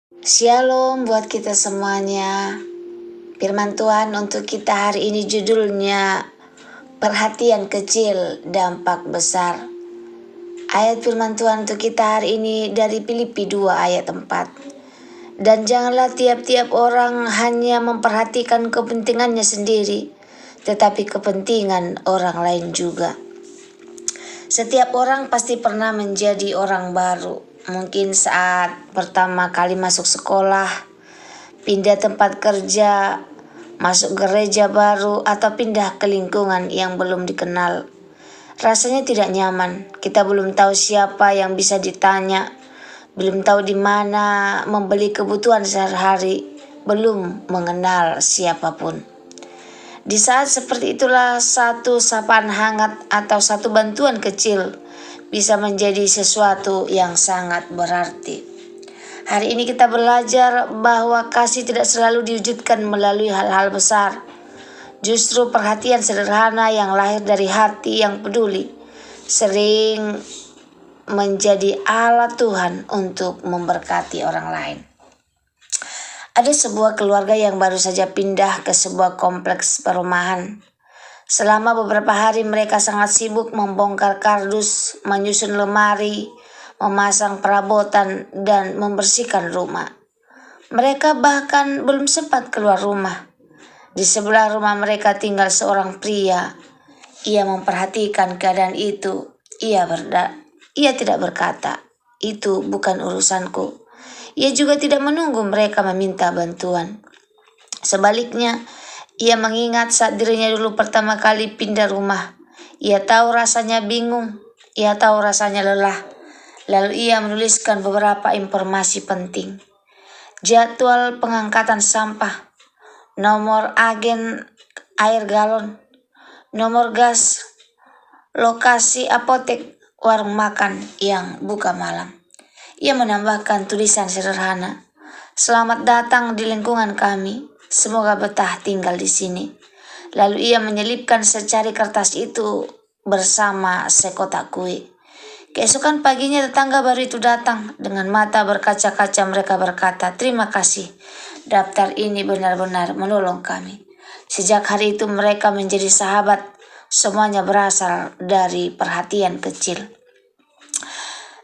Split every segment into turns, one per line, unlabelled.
Shalom buat kita semuanya. Firman Tuhan untuk kita hari ini judulnya Perhatian Kecil Dampak Besar. Ayat firman Tuhan untuk kita hari ini dari Filipi 2 ayat 4. Dan janganlah tiap-tiap orang hanya memperhatikan kepentingannya sendiri, tetapi kepentingan orang lain juga. Setiap orang pasti pernah menjadi orang baru. Mungkin saat pertama kali masuk sekolah, pindah tempat kerja, masuk gereja baru, atau pindah ke lingkungan yang belum dikenal. Rasanya tidak nyaman. Kita belum tahu siapa yang bisa ditanya, belum tahu di mana membeli kebutuhan sehari-hari, belum mengenal siapapun. Di saat seperti itulah satu sapaan hangat atau satu bantuan kecil bisa menjadi sesuatu yang sangat berarti. Hari ini kita belajar bahwa kasih tidak selalu diwujudkan melalui hal-hal besar. Justru perhatian sederhana yang lahir dari hati yang peduli sering menjadi alat Tuhan untuk memberkati orang lain. Ada sebuah keluarga yang baru saja pindah ke sebuah kompleks perumahan. Selama beberapa hari mereka sangat sibuk membongkar kardus, menyusun lemari, memasang perabotan, dan membersihkan rumah. Mereka bahkan belum sempat keluar rumah. Di sebelah rumah mereka tinggal seorang pria. Ia memperhatikan keadaan itu. Ia tidak berkata, "Itu bukan urusanku." Ia juga tidak menunggu mereka meminta bantuan. Sebaliknya, ia mengingat saat dirinya dulu pertama kali pindah rumah. Ia tahu rasanya bingung, ia tahu rasanya lelah. Lalu ia menuliskan beberapa informasi penting. Jadwal pengangkatan sampah, nomor agen air galon, nomor gas, lokasi apotek, warung makan yang buka malam. Ia menambahkan tulisan sederhana, "Selamat datang di lingkungan kami. Semoga betah tinggal di sini." Lalu ia menyelipkan secari kertas itu bersama sekotak kue. Keesokan paginya tetangga baru itu datang. Dengan mata berkaca-kaca mereka berkata, "Terima kasih. Daftar ini benar-benar menolong kami." Sejak hari itu mereka menjadi sahabat. Semuanya berasal dari perhatian kecil.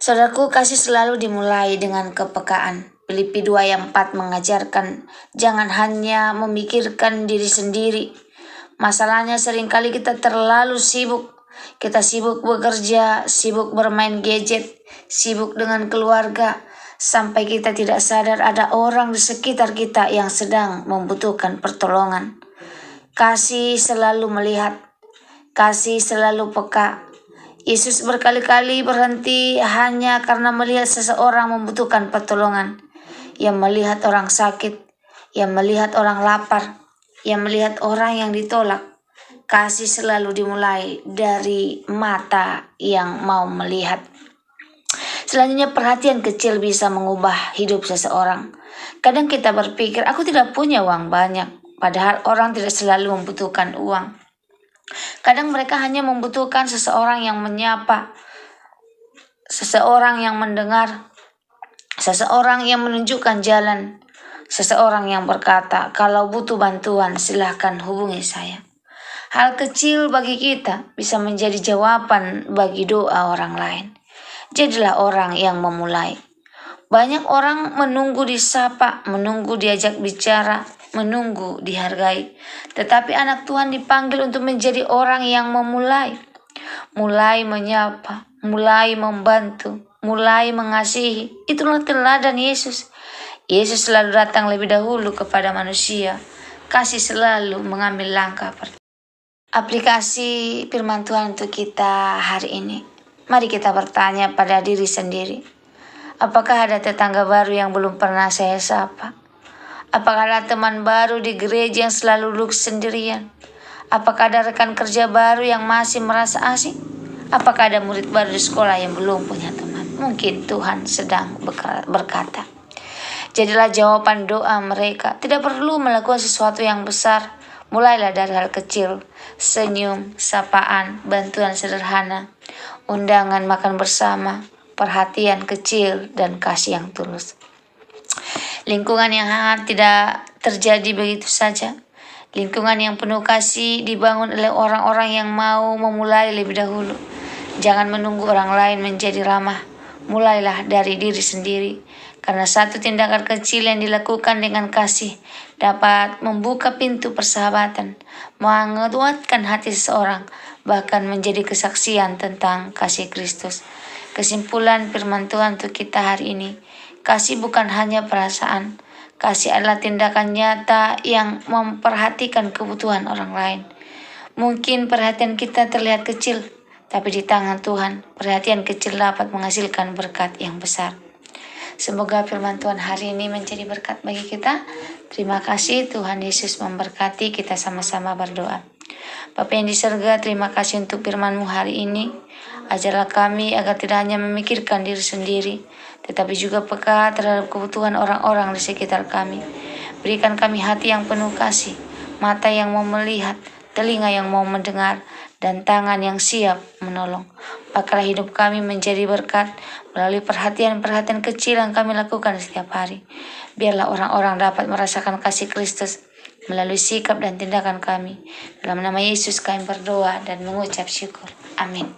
Saudaraku, kasih selalu dimulai dengan kepekaan. Filipi 2 ayat 4 mengajarkan jangan hanya memikirkan diri sendiri. Masalahnya seringkali kita terlalu sibuk. Kita sibuk bekerja, sibuk bermain gadget, sibuk dengan keluarga, sampai kita tidak sadar ada orang di sekitar kita yang sedang membutuhkan pertolongan. Kasih selalu melihat, kasih selalu peka. Yesus berkali-kali berhenti hanya karena melihat seseorang membutuhkan pertolongan. Ia melihat orang sakit, ia melihat orang lapar, ia melihat orang yang ditolak. Kasih selalu dimulai dari mata yang mau melihat. Selanjutnya, perhatian kecil bisa mengubah hidup seseorang. Kadang kita berpikir, aku tidak punya uang banyak, padahal orang tidak selalu membutuhkan uang. Kadang mereka hanya membutuhkan seseorang yang menyapa, seseorang yang mendengar, seseorang yang menunjukkan jalan, seseorang yang berkata, "Kalau butuh bantuan, silahkan hubungi saya." Hal kecil bagi kita bisa menjadi jawaban bagi doa orang lain. Jadilah orang yang memulai. Banyak orang menunggu disapa, menunggu diajak bicara, menunggu dihargai. Tetapi anak Tuhan dipanggil untuk menjadi orang yang memulai. Mulai menyapa, mulai membantu, mulai mengasihi. Itulah teladan Yesus. Yesus selalu datang lebih dahulu kepada manusia. Kasih selalu mengambil langkah pertama. Aplikasi firman Tuhan untuk kita hari ini. Mari kita bertanya pada diri sendiri. Apakah ada tetangga baru yang belum pernah saya sapa? Apakah ada teman baru di gereja yang selalu duduk sendirian? Apakah ada rekan kerja baru yang masih merasa asing? Apakah ada murid baru di sekolah yang belum punya teman? Mungkin Tuhan sedang berkata, jadilah jawaban doa mereka. Tidak perlu melakukan sesuatu yang besar. Mulailah dari hal kecil, senyum, sapaan, bantuan sederhana, undangan makan bersama, perhatian kecil, dan kasih yang tulus. Lingkungan yang hangat tidak terjadi begitu saja. Lingkungan yang penuh kasih dibangun oleh orang-orang yang mau memulai lebih dahulu. Jangan menunggu orang lain menjadi ramah. Mulailah dari diri sendiri. Karena satu tindakan kecil yang dilakukan dengan kasih dapat membuka pintu persahabatan, menguatkan hati seseorang, bahkan menjadi kesaksian tentang kasih Kristus. Kesimpulan firman Tuhan untuk kita hari ini, kasih bukan hanya perasaan, kasih adalah tindakan nyata yang memperhatikan kebutuhan orang lain. Mungkin perhatian kita terlihat kecil, tapi di tangan Tuhan, perhatian kecil dapat menghasilkan berkat yang besar. Semoga firman Tuhan hari ini menjadi berkat bagi kita. Terima kasih, Tuhan Yesus memberkati. Kita sama-sama berdoa. Bapa yang di surga, terima kasih untuk firman-Mu hari ini. Ajarlah kami agar tidak hanya memikirkan diri sendiri, tetapi juga peka terhadap kebutuhan orang-orang di sekitar kami. Berikan kami hati yang penuh kasih, mata yang mau melihat, telinga yang mau mendengar, dan tangan yang siap menolong. Pakailah hidup kami menjadi berkat melalui perhatian-perhatian kecil yang kami lakukan setiap hari. Biarlah orang-orang dapat merasakan kasih Kristus melalui sikap dan tindakan kami. Dalam nama Yesus kami berdoa dan mengucap syukur. Amin.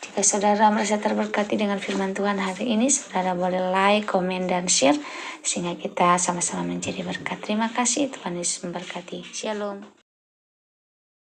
Jika saudara merasa terberkati dengan firman Tuhan hari ini, saudara boleh like, komen, dan share sehingga kita sama-sama menjadi berkat. Terima kasih, Tuhan Yesus memberkati. Shalom.